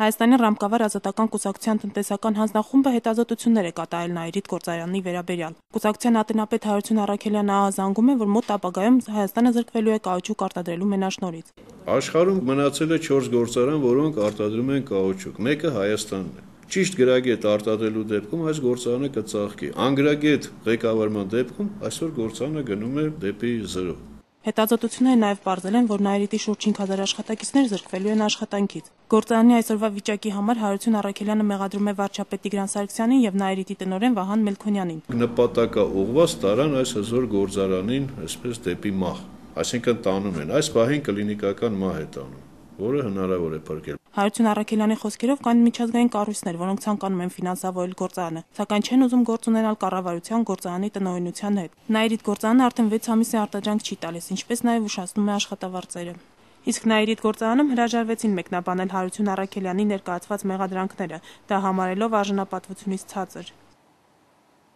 Հայաստանի ռամկավար ազատական կուսակցության տնտեսական հանձնախումբը հետազոտություններ է կատարել Նաիրիթ գործարանի վերաբերյալ։ Կուսակցության ատենապետ Հարություն Առաքելյանը ահազանգում է, որ մոտ ապագայում Հայաստանը զրկվելու է կաուչուկ արտադրելու մենաշնորհից։ Աշխարհում մնացել է 4 գործարան, որոնք արտադրում են կաուչուկ, մեկը Հայաստանն է։ Ճիշտ գրագետ արտադրելու դեպքում այս գործարանը կծաղկի։ Անգրագետ ղեկավարման դեպքում այսօր գործարանը գնում է դեպի 0։ Հետազոտությունները նաև պարզել են, որ Նաիրիթի շուրջ 5000 աշխատակիցներ զրկվելու են աշխատանքից։ Գործարանի այսօրվա վիճակի համար Հարություն Առաքելյանը մեղադրում է վարչապետ Տիգրան Սարգսյանին եւ Նաիրիթի տնօրեն Վահան Մելքոնյանին։ Նպատակաուղղված տարան այս հզոր գործարանին այսպես դեպի մահ, այսինքն տանում են, այս պահին կլինիկական մահ է տանում, որը հնարավոր է փրկել։ Հարություն Առաքելյանի խոսքերով կան միջազգային կառույցներ, որոնք ցանկանում են ֆինանսավորել գործարանը, սակայն չեն ուզում գործ ունենալ կառավարության գործարանի տնօրինության հետ։ Նաիրիթ գործարանը արդեն 6 ամիս է արտադրանք չի տալիս, ինչպես նաև ուշացնում է աշխատավարձերը։ Իսկ Նաիրիթ գործարանում հրաժարվեցին մեկնաբանել Հարություն Առաքելյանի ներկայացված մեղադրանքները, դա համարելով արժանապատվությունից ցածր։